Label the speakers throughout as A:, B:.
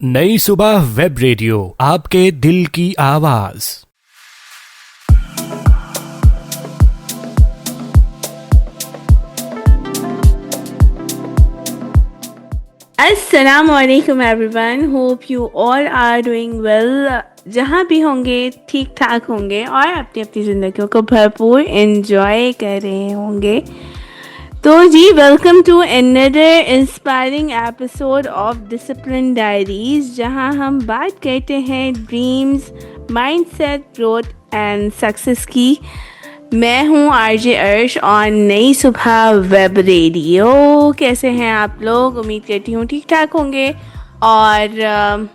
A: नई सुबह web radio आपके दिल की आवाज।
B: अस्सलाम वालेकुम everyone, hope you all are doing well. जहाँ भी होंगे ठीक ठाक होंगे और अपनी अपनी ज़िंदगियों को भरपूर एंजॉय कर रहे होंगे। तो जी, welcome to another inspiring episode of discipline diaries, जहाँ हम बात करते हैं dreams, mindset, growth and success की। मैं हूँ आरजे अर्श ऑन नई सुबह वेब रेडियो। कैसे हैं आप लोग? उम्मीद करती हूँ ठीक ठाक होंगे। और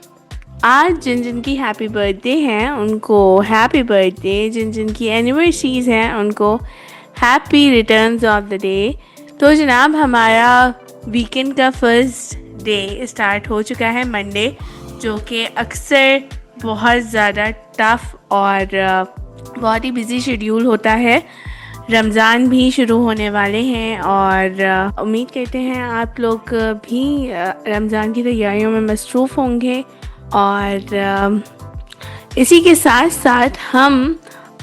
B: आज जिन जिन की हैप्पी बर्थडे हैं उनको हैप्पी बर्थडे, जिन जिन की एनिवर्सरीज हैं उनको happy returns of the day. तो जनाब, हमारा वीकेंड का फर्स्ट डे स्टार्ट हो चुका है, मंडे, जो कि अक्सर बहुत ज़्यादा टफ और बहुत ही बिज़ी शेड्यूल होता है। रमज़ान भी शुरू होने वाले हैं और उम्मीद करते हैं आप लोग भी रमज़ान की तैयारियों में मसरूफ़ होंगे। और इसी के साथ साथ हम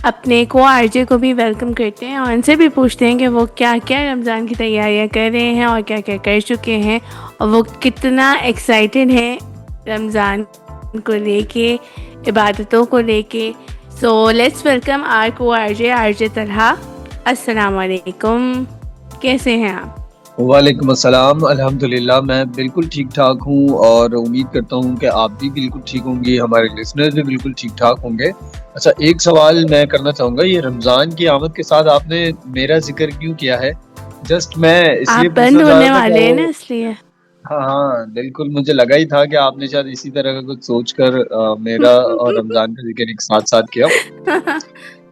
B: अपने को आरजे को भी वेलकम करते हैं और उनसे भी पूछते हैं कि वो क्या क्या रमज़ान की तैयारियां कर रहे हैं और क्या क्या कर चुके हैं और वो कितना एक्साइटेड हैं रमज़ान को लेके, इबादतों को लेके। सो लेट्स वेलकम आर को आरजे तलहा। अस्सलाम वालेकुम, कैसे हैं आप?
C: वालेकुम अस्सलाम। अल्हम्दुलिल्लाह, मैं बिल्कुल ठीक ठाक हूँ और उम्मीद करता हूँ कि आप भी बिल्कुल ठीक होंगे, हमारे लिसनर्स भी बिल्कुल ठीक ठाक होंगे। अच्छा, एक सवाल मैं करना चाहूँगा, ये रमज़ान की आमद के साथ आपने मेरा जिक्र क्यों किया है? जस्ट मैं इसलिए
B: आप बंद
C: पूछना चाह
B: होने
C: रहा था
B: वाले हैं ना,
C: कि
B: इसलिए।
C: हाँ, बिल्कुल मुझे लगा ही था कि आपने शायद इसी तरह का कुछ सोचकर मेरा और रमज़ान का जिक्र एक साथ-साथ किया।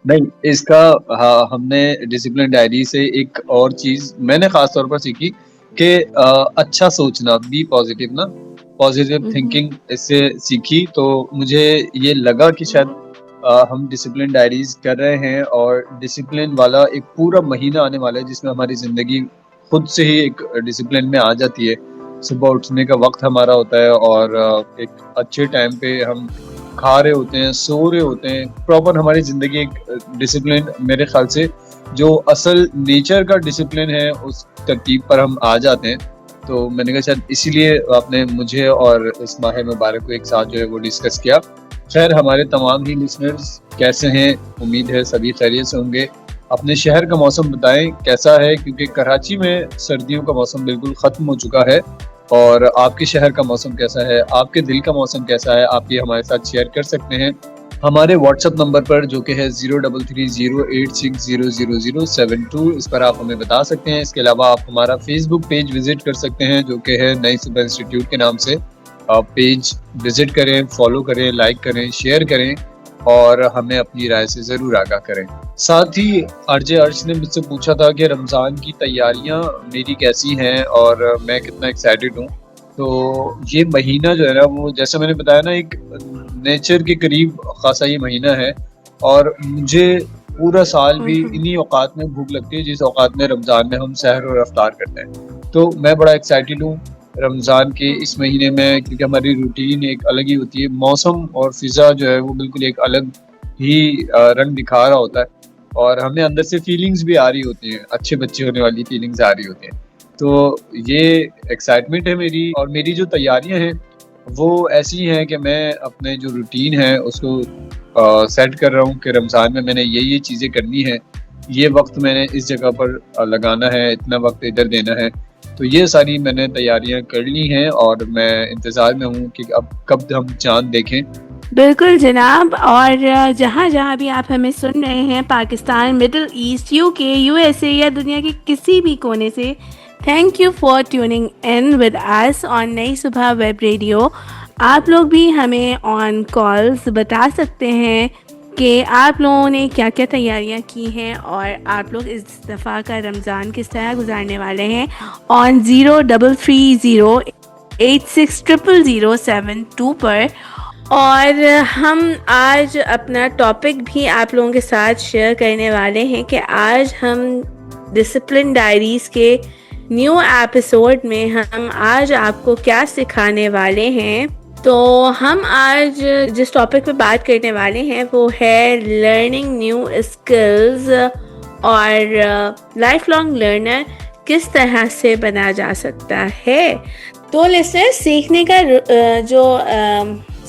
C: नहीं, इसका हाँ, हमने डिसिप्लिन डायरी से एक और चीज़ मैंने ख़ास तौर पर सीखी कि अच्छा सोचना, बी पॉज़िटिव ना, पॉज़िटिव थिंकिंग इससे सीखी। तो मुझे ये लगा कि शायद हम डिसिप्लिन डायरीज़ कर रहे हैं और डिसिप्लिन वाला एक पूरा महीना आने वाला है जिसमें हमारी ज़िंदगी खुद से ही एक डिसिप्लिन में आ जाती है। सुबह उठने का वक़्त हमारा होता है और एक अच्छे टाइम पे हम खा रहे होते हैं, सो रहे होते हैं, प्रॉपर हमारी ज़िंदगी एक डिसिप्लिन, मेरे ख़्याल से जो असल नेचर का डिसिप्लिन है उस तरतीब पर हम आ जाते हैं। तो मैंने कहा शायद इसीलिए आपने मुझे और इस माह मुबारक को एक साथ जो है वो डिस्कस किया। खैर, हमारे तमाम ही लिसनर्स कैसे हैं? उम्मीद है सभी खैरियत से होंगे। अपने शहर का मौसम बताएं कैसा है, क्योंकि कराची में सर्दियों का मौसम बिल्कुल ख़त्म हो चुका है। और आपके शहर का मौसम कैसा है, आपके दिल का मौसम कैसा है, आप ये हमारे साथ शेयर कर सकते हैं हमारे व्हाट्सएप नंबर पर, जो कि है 033086000072। इस पर आप हमें बता सकते हैं। इसके अलावा आप हमारा फेसबुक पेज विजिट कर सकते हैं, जो कि है नई सुबह इंस्टीट्यूट के नाम से। आप पेज विजिट करें, फॉलो करें, लाइक करें, शेयर करें और हमें अपनी राय से ज़रूर आगाह करें। साथ ही आरजे अर्श ने मुझसे पूछा था कि रमज़ान की तैयारियां मेरी कैसी हैं और मैं कितना एक्साइटेड हूँ। तो ये महीना जो है ना, वो जैसे मैंने बताया ना, एक नेचर के करीब खासा ये महीना है और मुझे पूरा साल भी इन्हीं औकात में भूख लगती है जिस औकात में रमज़ान में हम सहर और अफ्तार करते हैं। तो मैं बड़ा एक्साइटेड हूँ रमज़ान के इस महीने में, क्योंकि हमारी रूटीन एक अलग ही होती है। मौसम और फ़िज़ा जो है वो बिल्कुल एक अलग ही रंग दिखा रहा होता है और हमें अंदर से फीलिंग्स भी आ रही होती हैं, अच्छे बच्चे होने वाली फीलिंग्स आ रही होती हैं। तो ये एक्साइटमेंट है मेरी, और मेरी जो तैयारियां हैं वो ऐसी हैं कि मैं अपने जो रूटीन है उसको सेट कर रहा हूँ कि रमज़ान में मैंने ये चीज़ें करनी है, ये वक्त मैंने इस जगह पर लगाना है, इतना वक्त इधर देना है। तो ये सारी मैंने तैयारियां कर ली हैं और मैं इंतज़ार में हूँ कि अब कब हम चाँद देखें।
B: बिल्कुल जनाब। और जहाँ जहाँ भी आप हमें सुन रहे हैं, Pakistan, middle east, UK, USA या दुनिया के किसी भी कोने से, thank you for tuning in with us on नई सुबह वेब रेडियो। आप लोग भी हमें ऑन कॉल्स बता सकते हैं कि आप लोगों ने क्या क्या तैयारियां की हैं और आप लोग इस दफ़ा का रमज़ान किस तरह गुजारने वाले हैं ऑन 0330860007 पर। और हम आज अपना टॉपिक भी आप लोगों के साथ शेयर करने वाले हैं कि आज हम डिसिप्लिन डायरीज़ के न्यू एपिसोड में हम आज आपको क्या सिखाने वाले हैं तो हम आज जिस टॉपिक पे बात करने वाले हैं वो है लर्निंग न्यू स्किल्स और लाइफ लॉन्ग लर्नर किस तरह से बना जा सकता है। तो लिसनर्स, सीखने का जो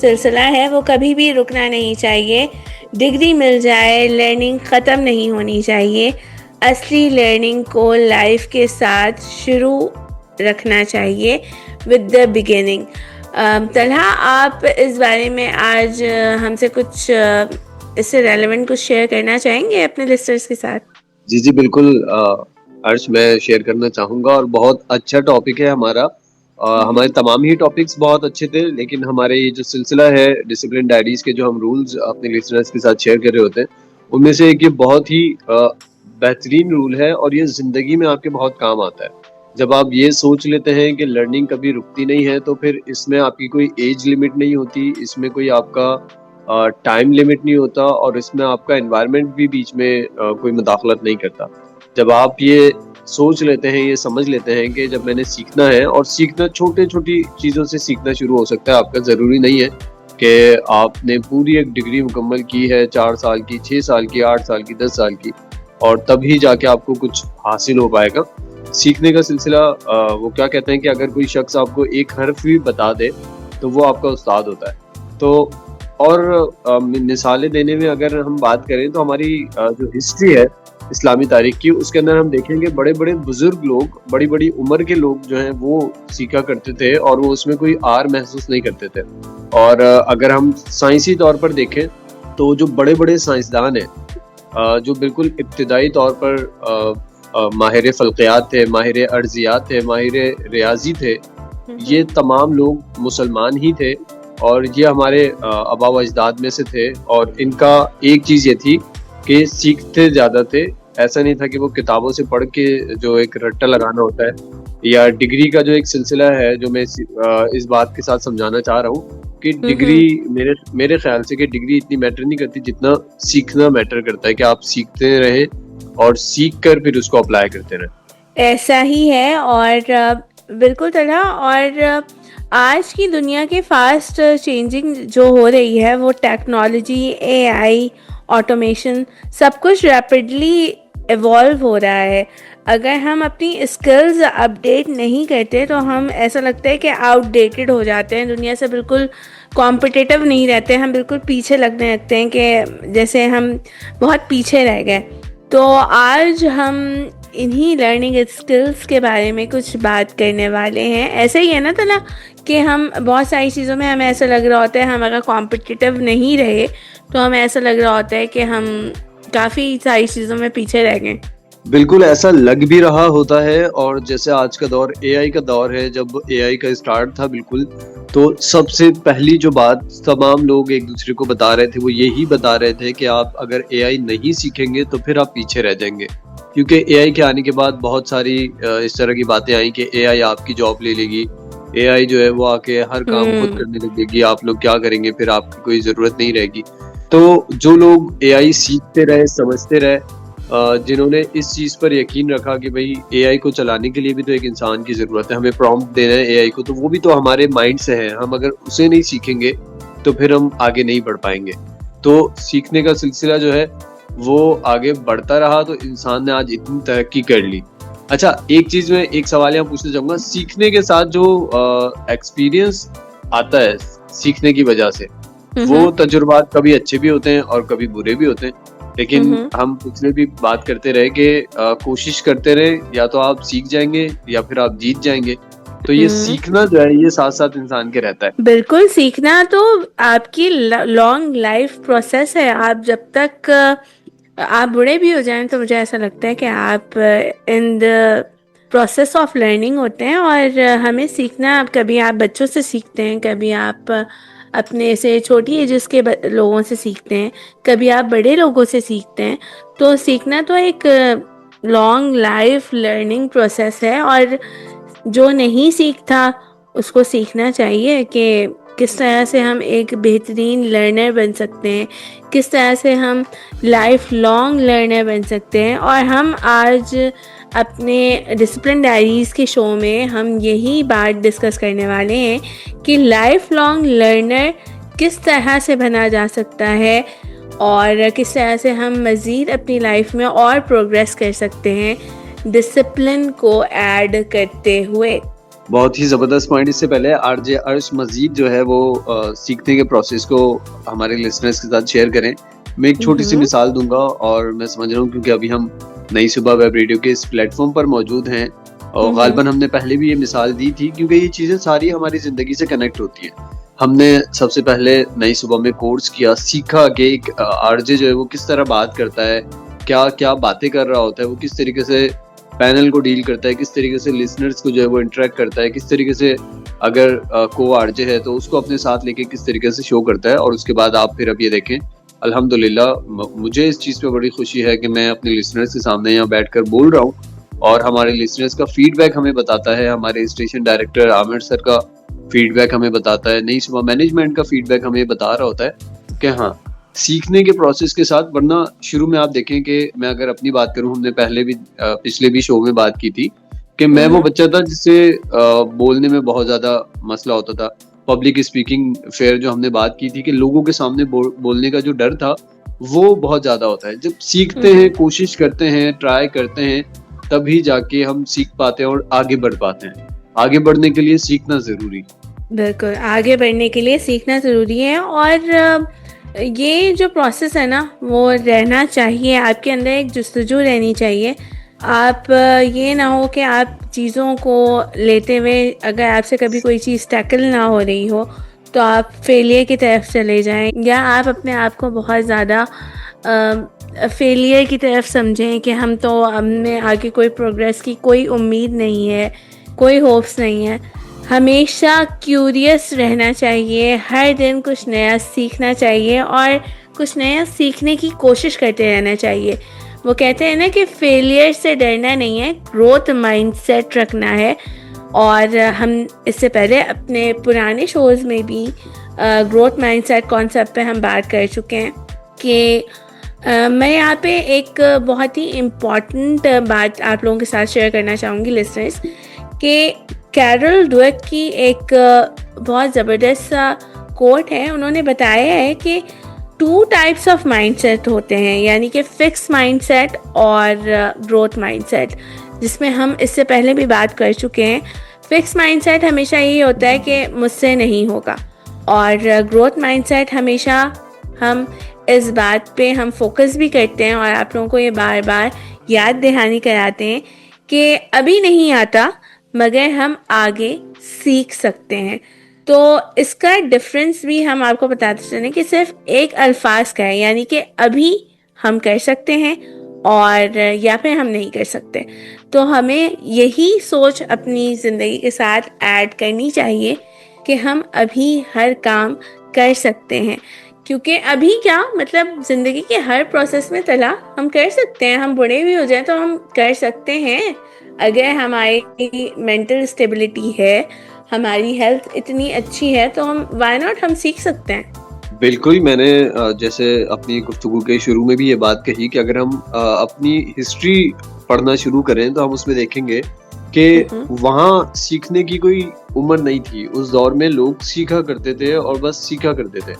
B: सिलसिला है वो कभी भी रुकना नहीं चाहिए। डिग्री मिल जाए, लर्निंग ख़त्म नहीं होनी चाहिए। असली लर्निंग को लाइफ के साथ शुरू रखना चाहिए विद द बिगिनिंग। तलहा, आप इस बारे में आज हमसे कुछ इससे रेलेवेंट कुछ शेयर करना चाहेंगे अपने लिस्टर्स के साथ?
D: जी बिल्कुल अर्श, मैं शेयर करना चाहूँगा और बहुत अच्छा टॉपिक है हमारा। हमारे तमाम ही टॉपिक्स बहुत अच्छे थे, लेकिन हमारे ये जो सिलसिला है डिसिप्लिन डायरीज के जो हम रूल्स अपने लिसनर्स के साथ शेयर कर रहे होते हैं, उनमें से एक ये बहुत ही बेहतरीन रूल है और ये ज़िंदगी में आपके बहुत काम आता है। जब आप ये सोच लेते हैं कि लर्निंग कभी रुकती नहीं है, तो फिर इसमें आपकी कोई एज लिमिट नहीं होती, इसमें कोई आपका टाइम लिमिट नहीं होता और इसमें आपका एनवायरनमेंट भी बीच में कोई मुदाखलत नहीं करता। जब आप ये सोच लेते हैं, ये समझ लेते हैं कि जब मैंने सीखना है, और सीखना छोटी छोटी चीज़ों से सीखना शुरू हो सकता है आपका। ज़रूरी नहीं है कि आपने पूरी एक डिग्री मुकम्मल की है 4 साल की, 6 साल की, 8 साल की, 10 साल की, और तभी जाके आपको कुछ हासिल हो पाएगा। सीखने का सिलसिला वो क्या कहते हैं कि अगर कोई शख्स आपको एक हर्फ भी बता दे तो वो आपका उस्ताद होता है। तो और मिसालें देने में अगर हम बात करें तो हमारी जो हिस्ट्री है इस्लामी तारीख की, उसके अंदर हम देखेंगे बड़े बड़े बुजुर्ग लोग, बड़ी बड़ी उम्र के लोग जो हैं वो सीखा करते थे और वो उसमें कोई आर महसूस नहीं करते थे। और अगर हम साइंसी तौर पर देखें तो जो बड़े बड़े साइंसदान हैं, जो बिल्कुल इब्तिदाई तौर पर माहिर फल्कियात थे, माहिर अर्जियात थे, माहिर रियाजी थे, ये तमाम लोग मुसलमान ही थे और ये हमारे आबा व अजदाद में से थे। और इनका एक चीज़ ये थी कि सीखते ज़्यादा थे। ऐसा नहीं था कि वो किताबों से पढ़ के जो एक रट्टा लगाना होता है, या डिग्री का जो एक सिलसिला है जो मैं इस बात के साथ समझाना चाह रहा हूँ कि डिग्री, मेरे ख्याल से कि डिग्री इतनी मैटर नहीं करती जितना सीखना मैटर करता है, कि आप सीखते रहें और सीख कर फिर उसको अप्लाई करते रहें।
B: ऐसा ही है। और बिल्कुल तरह, और आज की दुनिया के फास्ट चेंजिंग जो हो रही है वो टेक्नोलॉजी, एआई, ऑटोमेशन, सब कुछ रैपिडली इवॉल्व हो रहा है। अगर हम अपनी स्किल्स अपडेट नहीं करते तो हम, ऐसा लगता है कि आउटडेटेड हो जाते हैं, दुनिया से बिल्कुल कॉम्पिटिटिव नहीं रहते, हम बिल्कुल पीछे लगने लगते हैं कि जैसे हम बहुत पीछे रह गए। तो आज हम इन्हीं लर्निंग स्किल्स के बारे में कुछ बात करने वाले हैं। ऐसा ही है ना तना कि हम बहुत सारी चीज़ों में हमें ऐसा लग रहा होता है, हम अगर कॉम्पिटिटिव नहीं रहे तो हमें ऐसा लग रहा होता है कि हम काफ़ी सारी चीज़ों में पीछे रह गए।
D: बिल्कुल ऐसा लग भी रहा होता है। और जैसे आज का दौर एआई का दौर है, जब एआई का स्टार्ट था बिल्कुल, तो सबसे पहली जो बात तमाम लोग एक दूसरे को बता रहे थे वो यही बता रहे थे कि आप अगर एआई नहीं सीखेंगे तो फिर आप पीछे रह जाएंगे। क्योंकि एआई के आने के बाद बहुत सारी इस तरह की बातें आई कि एआई आपकी जॉब ले लेगी, एआई जो है वो आके हर काम खुद करने लगेगी, आप लोग क्या करेंगे, फिर आपकी कोई ज़रूरत नहीं रहेगी। तो जो लोग एआई सीखते रहे, समझते रहे, जिन्होंने इस चीज़ पर यकीन रखा कि भाई एआई को चलाने के लिए भी तो एक इंसान की ज़रूरत है, हमें प्रॉम्प्ट देना है एआई को, तो वो भी तो हमारे माइंड से है, हम अगर उसे नहीं सीखेंगे तो फिर हम आगे नहीं बढ़ पाएंगे। तो सीखने का सिलसिला जो है वो आगे बढ़ता रहा, तो इंसान ने आज इतनी तरक्की कर ली। अच्छा, एक चीज़ में एक सवाल यहाँ पूछना चाहूँगा, सीखने के साथ जो एक्सपीरियंस आता है सीखने की वजह से, वो तजुर्बात कभी अच्छे भी होते हैं और कभी बुरे भी होते हैं, लेकिन हम पिछले भी बात करते रहे कि कोशिश करते रहे, या तो आप सीख जाएंगे या फिर आप जीत जाएंगे। तो ये सीखना जो है ये साथ साथ इंसान के रहता है।
B: बिल्कुल, सीखना तो आपकी लॉन्ग लाइफ प्रोसेस है। आप जब तक आप बूढ़े भी हो जाएं तो मुझे ऐसा लगता है कि आप in the process of learning होते हैं। और हमें सीखना, कभी आप बच्चों से सीखते हैं, कभी आप अपने से छोटी एजेस के लोगों से सीखते हैं, कभी आप बड़े लोगों से सीखते हैं। तो सीखना तो एक लॉन्ग लाइफ लर्निंग प्रोसेस है, और जो नहीं सीखता उसको सीखना चाहिए कि किस तरह से हम एक बेहतरीन लर्नर बन सकते हैं, किस तरह से हम लाइफ लॉन्ग लर्नर बन सकते हैं। और हम आज अपने डिसिप्लिन डायरीज़ के शो में हम यही बात डिस्कस करने वाले हैं कि लाइफ लॉन्ग लर्नर किस तरह से बना जा सकता है और किस तरह से हम मज़ीद अपनी लाइफ में और प्रोग्रेस कर सकते हैं डिसिप्लिन को ऐड करते हुए।
D: बहुत ही ज़बरदस्त पॉइंट। इससे पहले आरजे अर्श मजीद जो है वो सीखने के प्रोसेस को हमारे लिसनर्स के साथ शेयर करें। मैं एक छोटी सी मिसाल दूंगा और मैं समझ रहा हूँ क्योंकि अभी हम नई सुबह वेब रेडियो के इस प्लेटफॉर्म पर मौजूद हैं और गालिबन हमने पहले भी ये मिसाल दी थी क्योंकि ये चीज़ें सारी हमारी ज़िंदगी से कनेक्ट होती हैं। हमने सबसे पहले नई सुबह में कोर्स किया, सीखा कि एक आरजे जो है वो किस तरह बात करता है, क्या क्या बातें कर रहा होता है, वो किस तरीके से पैनल को डील करता है, किस तरीके से लिसनर्स को जो है वो इंटरेक्ट करता है, किस तरीके से अगर को आरजे है तो उसको अपने साथ लेके किस तरीके से शो करता है। और उसके बाद आप फिर अब ये देखें, अल्हम्दुलिल्लाह मुझे इस चीज़ पे बड़ी खुशी है कि मैं अपने लिसनर्स के सामने यहाँ बैठकर बोल रहा हूँ और हमारे लिसनर्स का फीडबैक हमें बताता है, हमारे स्टेशन डायरेक्टर आमिर सर का फीडबैक हमें बताता है, नई सुबह मैनेजमेंट का फीडबैक हमें बता रहा होता है कि हाँ सीखने के प्रोसेस के साथ। वरना शुरू में आप देखें कि मैं अगर अपनी बात करूं, हमने पहले भी पिछले भी शो में बात की थी कि मैं वो बच्चा था जिससे बोलने में बहुत ज्यादा मसला होता था। पब्लिक स्पीकिंग फेयर जो हमने बात की थी कि लोगों के सामने बोलने का जो डर था वो बहुत ज्यादा होता है। जब सीखते हैं, कोशिश करते हैं, ट्राई करते हैं, तभी जाके हम सीख पाते हैं और आगे बढ़ पाते हैं। आगे बढ़ने के लिए सीखना जरूरी।
B: बिल्कुल, आगे बढ़ने के लिए सीखना ज़रूरी है और ये जो प्रोसेस है ना वो रहना चाहिए, आपके अंदर एक जस्तजू रहनी चाहिए। आप ये ना हो कि आप चीज़ों को लेते हुए अगर आपसे कभी कोई चीज़ टैकल ना हो रही हो तो आप फेलियर की तरफ चले जाएं या आप अपने आप को बहुत ज़्यादा फेलियर की तरफ समझें कि हमने आगे कोई प्रोग्रेस की कोई उम्मीद नहीं है, कोई होप्स नहीं है। हमेशा क्यूरियस रहना चाहिए, हर दिन कुछ नया सीखना चाहिए और कुछ नया सीखने की कोशिश करते रहना चाहिए। वो कहते हैं ना कि फेलियर से डरना नहीं है, ग्रोथ माइंडसेट रखना है। और हम इससे पहले अपने पुराने शोज़ में भी ग्रोथ माइंडसेट कॉन्सेप्ट पे हम बात कर चुके हैं कि मैं यहाँ पे एक बहुत ही इम्पॉर्टेंट बात आप लोगों के साथ शेयर करना चाहूँगी लिसनर्स कि कैरल डुएक की एक बहुत ज़बरदस्त सा कोट है। उन्होंने बताया है कि 2 टाइप्स ऑफ माइंडसेट होते हैं, यानी कि फिक्स माइंडसेट और ग्रोथ माइंडसेट, जिसमें हम इससे पहले भी बात कर चुके हैं। फिक्स माइंडसेट हमेशा यही होता है कि मुझसे नहीं होगा और ग्रोथ माइंडसेट हमेशा हम इस बात पे हम फोकस भी करते हैं और आप लोगों को ये बार बार याद दहानी कराते हैं कि अभी नहीं आता मगर हम आगे सीख सकते हैं। तो इसका डिफरेंस भी हम आपको बताते चलें कि सिर्फ एक अल्फाज का है, यानी कि अभी हम कर सकते हैं और या फिर हम नहीं कर सकते। तो हमें यही सोच अपनी ज़िंदगी के साथ ऐड करनी चाहिए कि हम अभी हर काम कर सकते हैं, क्योंकि अभी क्या मतलब ज़िंदगी के हर प्रोसेस में तला हम कर सकते हैं। हम बूढ़े भी हो जाएं तो हम कर सकते हैं अगर हमारी मेंटल स्टेबिलिटी है, हमारी हेल्थ इतनी अच्छी है तो हम व्हाई नॉट हम सीख सकते हैं।
D: बिल्कुल, मैंने जैसे अपनी गुफ्तगू के शुरू में भी ये बात कही कि अगर हम अपनी हिस्ट्री पढ़ना शुरू करें तो हम उसमें देखेंगे कि वहाँ सीखने की कोई उम्र नहीं थी। उस दौर में लोग सीखा करते थे और बस सीखा करते थे।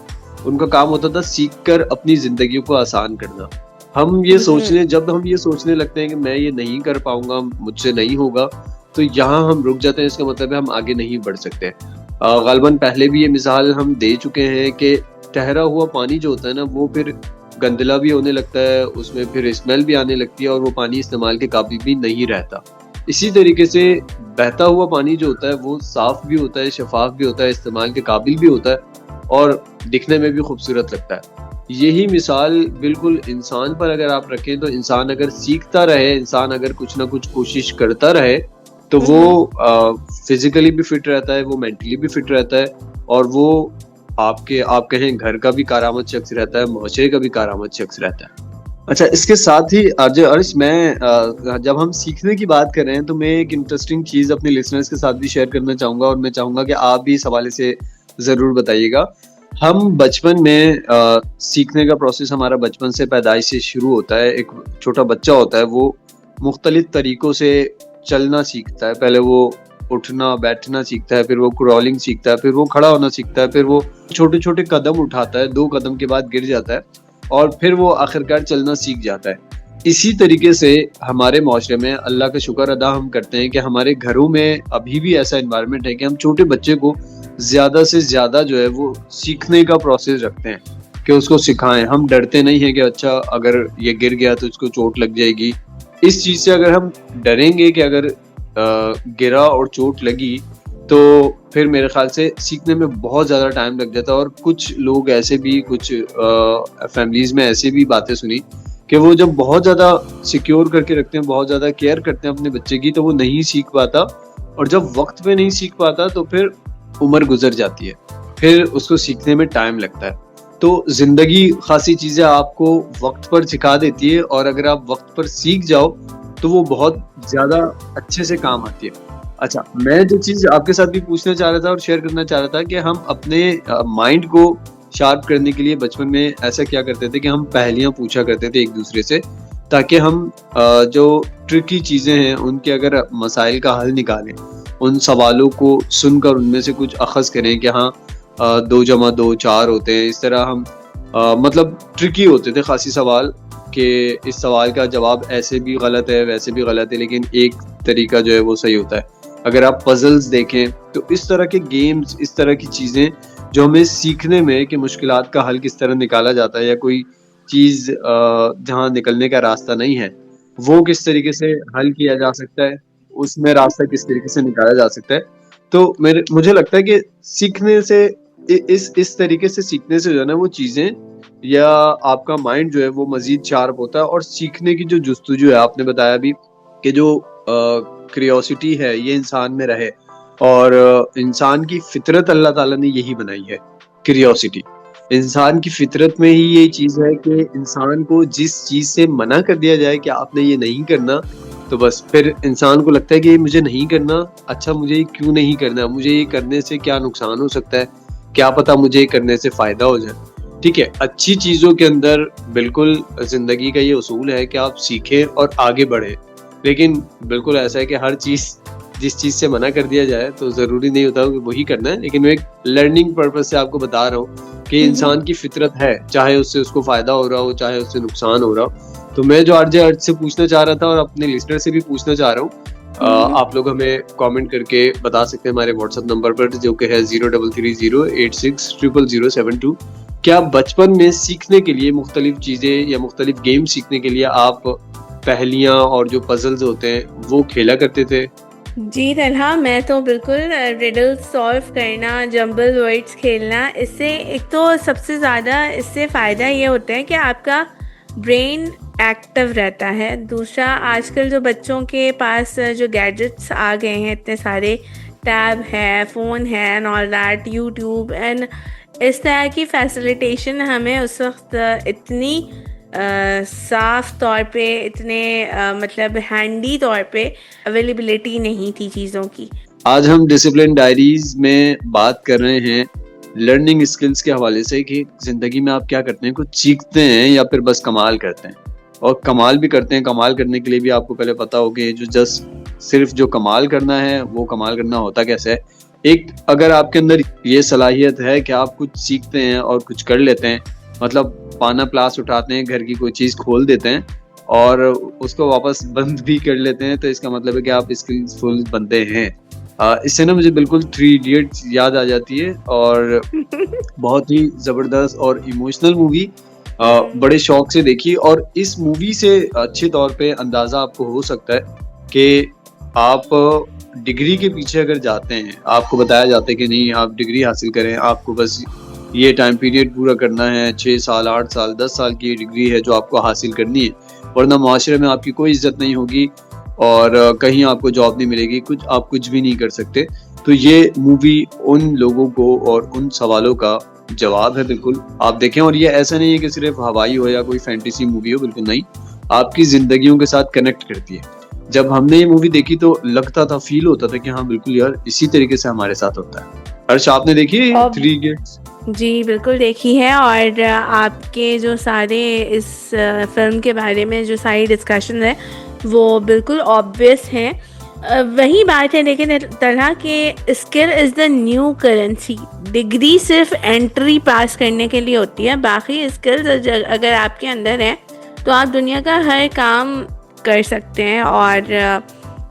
D: उनका काम होता था सीख कर अपनी जिंदगी को आसान करना। जब हम ये सोचने लगते हैं कि मैं ये नहीं कर पाऊंगा, मुझसे नहीं होगा, तो यहाँ हम रुक जाते हैं। इसका मतलब है हम आगे नहीं बढ़ सकते। गालिबन पहले भी ये मिसाल हम दे चुके हैं कि ठहरा हुआ पानी जो होता है ना वो फिर गंदला भी होने लगता है, उसमें फिर स्मेल भी आने लगती है और वो पानी इस्तेमाल के काबिल भी नहीं रहता। इसी तरीके से बहता हुआ पानी जो होता है वो साफ भी होता है, शफाफ भी होता है, इस्तेमाल के काबिल भी होता है और दिखने में भी खूबसूरत लगता है। यही मिसाल बिल्कुल इंसान पर अगर आप रखें तो इंसान अगर सीखता रहे, इंसान अगर कुछ ना कुछ कोशिश करता रहे तो वो फिजिकली भी फिट रहता है, वो मेंटली भी फिट रहता है और वो आप कहें घर का भी कारामद शख्स रहता है, मुआशरे का भी कारामद शख्स रहता है। अच्छा, इसके साथ ही आरजे अर्श, मैं जब हम सीखने की बात कर रहे हैं तो मैं एक इंटरेस्टिंग चीज अपने लिसनर्स के साथ भी शेयर करना चाहूंगा और मैं चाहूंगा कि आप भी इस हवाले से जरूर बताइएगा। हम बचपन में सीखने का प्रोसेस हमारा बचपन से पैदाइश से शुरू होता है। एक छोटा बच्चा होता है, वो मुख्तलिफ तरीकों से चलना सीखता है। पहले वो उठना बैठना सीखता है, फिर वो क्रॉलिंग सीखता है, फिर वो खड़ा होना सीखता है, फिर वो छोटे छोटे कदम उठाता है, 2 कदम के बाद गिर जाता है और फिर वो आखिरकार चलना सीख जाता है। इसी तरीके से हमारे माशरे में अल्लाह का शुक्र अदा हम करते हैं कि हमारे घरों में अभी भी ऐसा एनवायरनमेंट है कि हम छोटे बच्चे को ज़्यादा से ज़्यादा जो है वो सीखने का प्रोसेस रखते हैं कि उसको सिखाएं। हम डरते नहीं हैं कि अच्छा अगर ये गिर गया तो इसको चोट लग जाएगी। इस चीज़ से अगर हम डरेंगे कि अगर गिरा और चोट लगी तो फिर मेरे ख्याल से सीखने में बहुत ज़्यादा टाइम लग जाता है। और कुछ लोग ऐसे भी, कुछ फैमिलीज़ में ऐसे भी बातें सुनी कि वो जब बहुत ज़्यादा सिक्योर करके रखते हैं, बहुत ज़्यादा केयर करते हैं अपने बच्चे की, तो वो नहीं सीख पाता, और जब वक्त पे नहीं सीख पाता तो फिर उम्र गुजर जाती है, फिर उसको सीखने में टाइम लगता है। तो ज़िंदगी खासी चीज़ें आपको वक्त पर सिखा देती है, और अगर आप वक्त पर सीख जाओ तो वो बहुत ज़्यादा अच्छे से काम आती है। अच्छा, मैं जो चीज़ आपके साथ भी पूछना चाह रहा था और शेयर करना चाह रहा था कि हम अपने माइंड को शार्प करने के लिए बचपन में ऐसा क्या करते थे कि हम पहेलियाँ पूछा करते थे एक दूसरे से, ताकि हम जो ट्रिकी चीज़ें हैं उनके अगर मसाइल का हल निकालें, उन सवालों को सुनकर उनमें से कुछ अखज़ करें कि हाँ 2 जमा 2 4 होते हैं। इस तरह हम मतलब ट्रिकी होते थे खासी सवाल कि इस सवाल का जवाब ऐसे भी गलत है, वैसे भी गलत है, लेकिन एक तरीका जो है वो सही होता है। अगर आप पजल्स देखें तो इस तरह के गेम्स, इस तरह की चीज़ें जो हमें सीखने में कि मुश्किलात का हल किस तरह निकाला जाता है, या कोई चीज़ जहाँ निकलने का रास्ता नहीं है वो किस तरीके से हल किया जा सकता है, उसमें रास्ता किस तरीके से निकाला जा सकता है। तो मुझे लगता है कि सीखने से इस तरीके से सीखने से जो है ना वो चीज़ें, या आपका माइंड जो है वो मजीद शार्प होता है। और सीखने की जो जुस्तजू है, आपने बताया भी कि जो क्यूरियोसिटी है ये इंसान में रहे, और इंसान की फितरत अल्लाह ताला ने यही बनाई है, क्यूरियोसिटी। इंसान की फितरत में ही ये चीज़ है कि इंसान को जिस चीज़ से मना कर दिया जाए कि आपने ये नहीं करना, तो बस फिर इंसान को लगता है कि ये मुझे नहीं करना, अच्छा मुझे ये क्यों नहीं करना, मुझे ये करने से क्या नुकसान हो सकता है, क्या पता मुझे ये करने से फ़ायदा हो जाए। ठीक है, अच्छी चीज़ों के अंदर बिल्कुल ज़िंदगी का ये उसूल है कि आप सीखें और आगे बढ़ें, लेकिन बिल्कुल ऐसा है कि हर चीज़, जिस चीज़ से मना कर दिया जाए तो ज़रूरी नहीं होता कि वही करना है। लेकिन मैं एक लर्निंग पर्पस से आपको बता रहा हूँ कि इंसान की फितरत है, चाहे उससे उसको फ़ायदा हो रहा हो, चाहे उससे नुकसान हो रहा हो। तो मैं जो आरजे अर्ज से पूछना चाह रहा था और अपने लिस्नर से भी पूछना चाह रहा हूँ, आप लोग हमें कमेंट करके बता सकते हैं हमारे व्हाट्सएप नंबर पर, जो कि है 0330860072। क्या बचपन में सीखने के लिए मुख्तलिफ चीज़ें या मुख्तलिफ गेम सीखने के लिए आप पहेलियाँ और जो पजल्स होते हैं वो खेला करते थे?
B: जी तलहा, मैं तो बिल्कुल रिडल सॉल्व करना, जंबल वर्ड्स खेलना, इससे एक तो सबसे ज़्यादा इससे फ़ायदा ये होता है कि आपका ब्रेन एक्टिव रहता है। दूसरा, आजकल जो बच्चों के पास जो गैजेट्स आ गए हैं, इतने सारे टैब है, फ़ोन है and all that, YouTube and इस तरह की फैसिलिटेशन हमें उस वक्त इतनी साफ़ तौर पे, इतने मतलब हैंडी तौर पे अवेलेबिलिटी नहीं थी चीज़ों की।
D: आज हम डिसिप्लिन डायरीज में बात कर रहे हैं लर्निंग स्किल्स के हवाले से कि ज़िंदगी में आप क्या करते हैं, कुछ सीखते हैं या फिर बस कमाल करते हैं। और कमाल भी करते हैं। कमाल करने के लिए भी आपको पहले पता हो कि जो जस्ट सिर्फ जो कमाल करना है वो कमाल करना होता कैसे है। एक अगर आपके अंदर ये सलाहियत है कि आप कुछ सीखते हैं और कुछ कर लेते हैं, मतलब पाना प्लास उठाते हैं, घर की कोई चीज़ खोल देते हैं और उसको वापस बंद भी कर लेते हैं, तो इसका मतलब है कि आप स्किलफुल बंदे हैं। इससे ना मुझे बिल्कुल 3 इडियट्स याद आ जाती है और बहुत ही ज़बरदस्त और इमोशनल मूवी, बड़े शौक से देखी। और इस मूवी से अच्छे तौर पे अंदाज़ा आपको हो सकता है कि आप डिग्री के पीछे अगर जाते हैं, आपको बताया जाता है कि नहीं आप डिग्री हासिल करें, आपको बस ये टाइम पीरियड पूरा करना है, 6 साल 8 साल 10 साल की डिग्री है जो आपको हासिल करनी है, वरना माशरे में आपकी कोई इज्जत नहीं होगी और कहीं आपको जॉब नहीं मिलेगी, आप कुछ भी नहीं कर सकते। तो ये मूवी उन लोगों को और उन सवालों का जवाब है, बिल्कुल आप देखें। और ये ऐसा नहीं है कि सिर्फ हवाई हो या कोई फैंटेसी मूवी हो, बिल्कुल नहीं, आपकी जिंदगियों के साथ कनेक्ट करती है। जब हमने ये मूवी देखी तो लगता था, फील होता था कि हाँ बिल्कुल यार इसी तरीके से हमारे साथ होता है। हर्ष, आपने देखी 3 इडियट्स?
B: जी बिल्कुल देखी है। और आपके जो सारे इस फिल्म के बारे में जो सारी डिस्कशन है वो बिल्कुल ऑब्वियस हैं। वही बात है, लेकिन तरह के skill is the new currency. Degree सिर्फ एंट्री पास करने के लिए होती है, बाकी स्किल्स अगर आपके अंदर हैं तो आप दुनिया का हर काम कर सकते हैं। और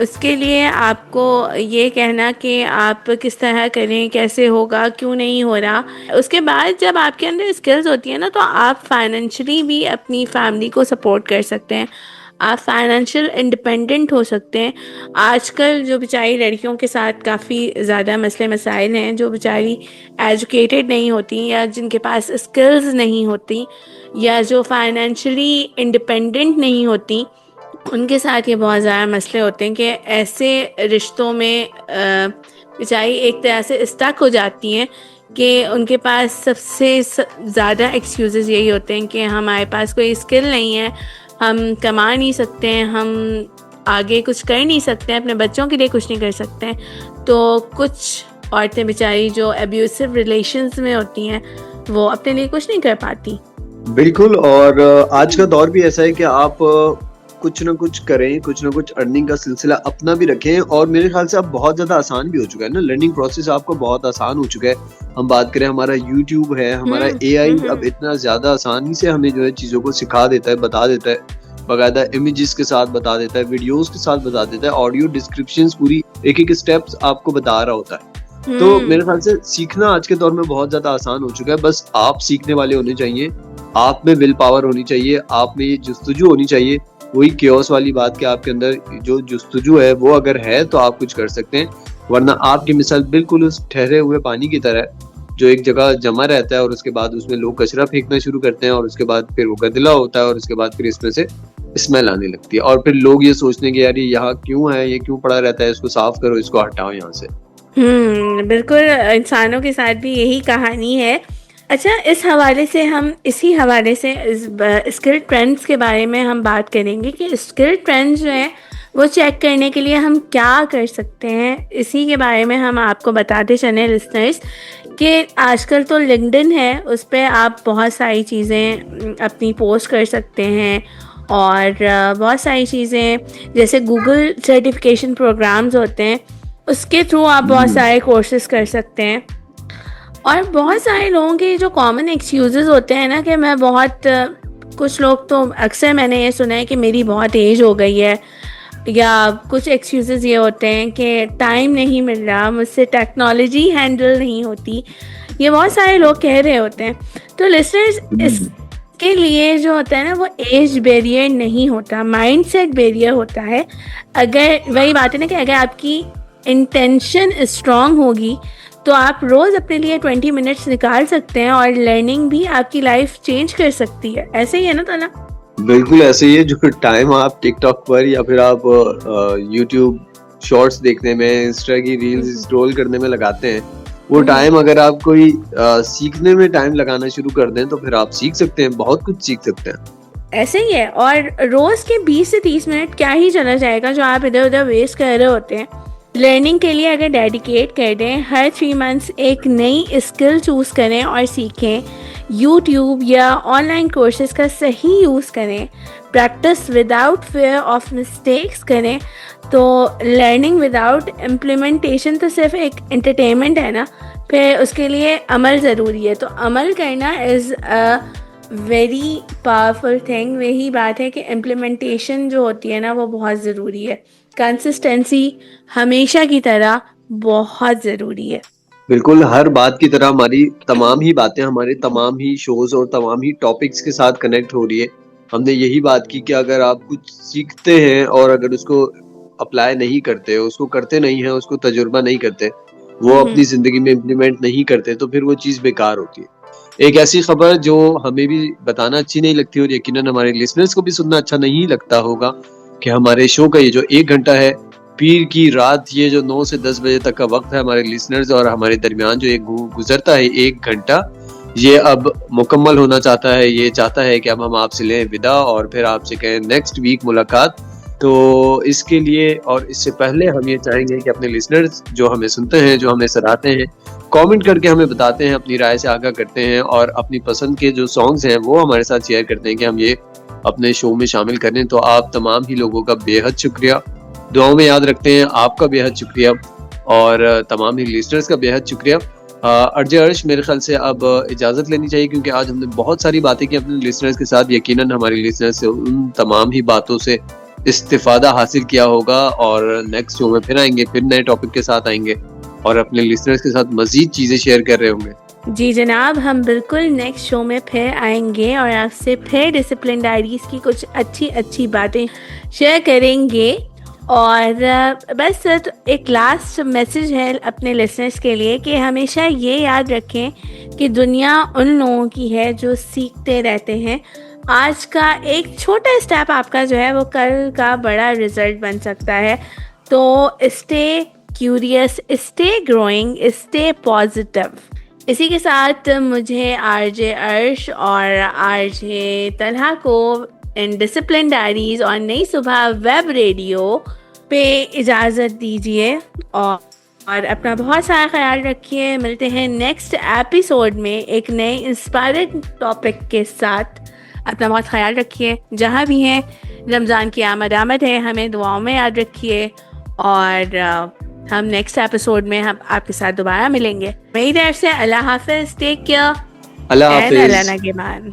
B: उसके लिए आपको ये कहना कि आप किस तरह करें, कैसे होगा, क्यों नहीं हो रहा, उसके बाद जब आपके अंदर स्किल्स होती है ना, तो आप फाइनेंशियली भी अपनी फैमिली को सपोर्ट कर सकते हैं, आप फाइनेंशियल इंडिपेंडेंट हो सकते हैं। आजकल जो बेचारी लड़कियों के साथ काफ़ी ज़्यादा मसले मसाइल हैं, जो बेचारी एजुकेटेड नहीं होती या जिनके पास स्किल्स नहीं होती या जो फाइनेंशियली इंडिपेंडेंट नहीं होती, उनके साथ ये बहुत ज़्यादा मसले होते हैं कि ऐसे रिश्तों में बेचारी एक तरह से स्टक हो जाती हैं कि उनके पास सबसे ज़्यादा एक्सक्यूज़ेस यही होते हैं कि हमारे पास कोई स्किल नहीं है, हम कमा नहीं सकते हैं, हम आगे कुछ कर नहीं सकते हैं, अपने बच्चों के लिए कुछ नहीं कर सकते हैं। तो कुछ औरतें बेचारी जो अब्यूसिव रिलेशंस में होती हैं वो अपने लिए कुछ नहीं कर पाती।
D: बिल्कुल। और आज का दौर भी ऐसा है कि आप कुछ ना कुछ करें, कुछ ना कुछ अर्निंग का सिलसिला अपना भी रखें। और मेरे ख्याल से अब बहुत ज्यादा आसान भी हो चुका है ना, लर्निंग प्रोसेस आपको बहुत आसान हो चुका है। हम बात करें, हमारा यूट्यूब है, हमारा AI अब इतना ज्यादा आसानी से हमें जो है चीजों को सिखा देता है, बता देता है, बाकायदा इमेजेस के साथ बता देता है, वीडियोस के साथ बता देता है, ऑडियो डिस्क्रिप्शंस पूरी एक एक स्टेप्स आपको बता रहा होता है। तो मेरे ख्याल से सीखना आज के दौर में बहुत ज्यादा आसान हो चुका है। बस आप सीखने वाले होने चाहिए, आप में विल पावर होनी चाहिए, आप में ये जुस्तजू होनी चाहिए। वही क्योस वाली बात कि आपके अंदर जो जुस्तजू है वो अगर है तो आप कुछ कर सकते हैं, वरना आपकी मिसाल बिल्कुल उस ठहरे हुए पानी की तरह है जो एक जगह जमा रहता है और उसके बाद उसमें लोग कचरा फेंकना शुरू करते हैं और उसके बाद फिर वो गंदला होता है और उसके बाद फिर इसमें से स्मेल आने लगती है और फिर लोग ये सोचते हैं कि यार ये यहाँ क्यों है, ये क्यों पड़ा रहता है, इसको साफ करो, इसको हटाओ यहाँ से।
B: बिल्कुल, इंसानों के साथ भी यही कहानी है। अच्छा, इसी हवाले से इस स्किल ट्रेंड्स के बारे में हम बात करेंगे कि स्किल ट्रेंड्स जो हैं वो चेक करने के लिए हम क्या कर सकते हैं। इसी के बारे में हम आपको बताते चलें लिसनर्स कि आजकल तो लिंक्डइन है, उस पर आप बहुत सारी चीज़ें अपनी पोस्ट कर सकते हैं और बहुत सारी चीज़ें जैसे गूगल सर्टिफिकेशन प्रोग्राम्स होते हैं, उसके थ्रू आप बहुत सारे कोर्सेज कर सकते हैं। और बहुत सारे लोगों के जो कॉमन एक्सक्यूज़ेस होते हैं ना कि मैं बहुत कुछ लोग तो अक्सर मैंने ये सुना है कि मेरी बहुत एज हो गई है, या कुछ एक्सक्यूज़ेस ये होते हैं कि टाइम नहीं मिल रहा, मुझसे टेक्नोलॉजी हैंडल नहीं होती, ये बहुत सारे लोग कह रहे होते हैं। तो लिसनर्स, इसके लिए जो होता है ना वो एज बैरियर नहीं होता, माइंडसेट बैरियर होता है। अगर वही बात है ना कि अगर आपकी इंटेंशन स्ट्रांग होगी तो आप रोज़ अपने लिए 20 मिनट्स निकाल सकते हैं और लर्निंग भी आपकी लाइफ चेंज कर सकती है। ऐसे ही है ना ताला?
D: बिल्कुल ऐसे ही है। जो टाइम आप टिकटॉक पर या फिर आप यूट्यूब शॉर्ट्स देखने में, इंस्टा की रील्स स्क्रॉल करने में लगाते हैं, वो टाइम अगर आप कोई सीखने में टाइम लगाना शुरू कर दें तो फिर आप सीख सकते हैं, बहुत कुछ सीख सकते हैं।
B: ऐसे ही है। और रोज़ के 20 से 30 मिनट क्या ही चला जाएगा जो आप इधर उधर वेस्ट कर रहे होते हैं। लर्निंग के लिए अगर डेडिकेट कर दें, हर 3 मंथ्स एक नई स्किल चूज़ करें और सीखें, यूट्यूब या ऑनलाइन कोर्सेज का सही यूज़ करें, practice without fear of mistakes करें, तो लर्निंग विदाउट इम्प्लीमेंटेशन तो सिर्फ एक एंटरटेनमेंट है ना, फिर उसके लिए अमल ज़रूरी है। तो अमल करना is a very powerful thing. वही बात है कि इम्प्लीमेंटेशन जो होती है ना वो बहुत ज़रूरी है, कंसिस्टेंसी हमेशा की तरह बहुत ज़रूरी है।
D: बिल्कुल, हर बात की तरह हमारी तमाम ही बातें हमारे तमाम ही शोज और तमाम ही टॉपिक्स के साथ कनेक्ट हो रही है। हमने यही बात की कि अगर आप कुछ सीखते हैं और अगर उसको अप्लाई नहीं करते, उसको करते नहीं हैं, उसको तजुर्बा नहीं करते, वो अपनी जिंदगी में इम्प्लीमेंट नहीं करते, तो फिर वो चीज़ बेकार होती है। एक ऐसी खबर जो हमें भी बताना अच्छी नहीं लगती और यकीनन हमारे लिसनर्स को भी सुनना अच्छा नहीं लगता होगा कि हमारे शो का ये जो 1 घंटा है, पीर की रात, ये जो 9 से 10 बजे तक का वक्त है हमारे लिसनर्स और हमारे दरमियान जो एक गुजरता है 1 घंटा, ये अब मुकम्मल होना चाहता है। ये चाहता है कि अब हम आपसे लें विदा और फिर आपसे कहें नेक्स्ट वीक मुलाकात। तो इसके लिए और इससे पहले हम ये चाहेंगे कि अपने लिसनर्स जो हमें सुनते हैं, जो हमें सराहते हैं, कमेंट करके हमें बताते हैं, अपनी राय से आगाह करते हैं और अपनी पसंद के जो सॉन्ग्स हैं वो हमारे साथ शेयर करते हैं कि हम ये अपने शो में शामिल करें। तो आप तमाम ही लोगों का बेहद शुक्रिया, दुआओं में याद रखते हैं। आपका बेहद शुक्रिया और तमाम ही लिसनर्स का बेहद शुक्रिया। अर्ज अर्श, मेरे ख्याल से अब इजाज़त लेनी चाहिए क्योंकि आज हमने बहुत सारी बातें की अपने लिसनर्स के साथ। यकीनन हमारे लिसनर्स से उन तमाम ही बातों से इस्तिफादा हासिल किया होगा और नेक्स्ट शो में फिर आएंगे, फिर नए टॉपिक के साथ आएंगे और अपने लिसनर्स के साथ मजीद चीज़ें शेयर कर रहे होंगे।
B: जी जनाब, हम बिल्कुल नेक्स्ट शो में फिर आएंगे और आपसे फिर डिसिप्लिन डायरीज़ की कुछ अच्छी बातें शेयर करेंगे। और बस एक लास्ट मैसेज है अपने लिसनर्स के लिए कि हमेशा ये याद रखें कि दुनिया उन लोगों की है जो सीखते रहते हैं। आज का एक छोटा स्टेप आपका जो है वो कल का बड़ा रिजल्ट बन सकता है। तो stay curious, stay growing, stay positive. इसी के साथ मुझे आरजे अर्श और आरजे तलहा को इन डिसिप्लिन डायरीज और नई सुबह वेब रेडियो पे इजाज़त दीजिए और अपना बहुत सारा ख्याल रखिए। मिलते हैं नेक्स्ट एपिसोड में एक नए इंस्पायरिंग टॉपिक के साथ। अपना बहुत ख्याल रखिए जहाँ भी हैं। रमज़ान की आमद है, हमें दुआओं में याद रखिए और हम नेक्स्ट एपिसोड में हम आपके साथ दोबारा मिलेंगे। मेरी तरफ से अल्लाह हाफिज़, टेक केयर,
D: अल्लाह
B: एंड
D: हाफिज।
B: अल्लाह नगेबान।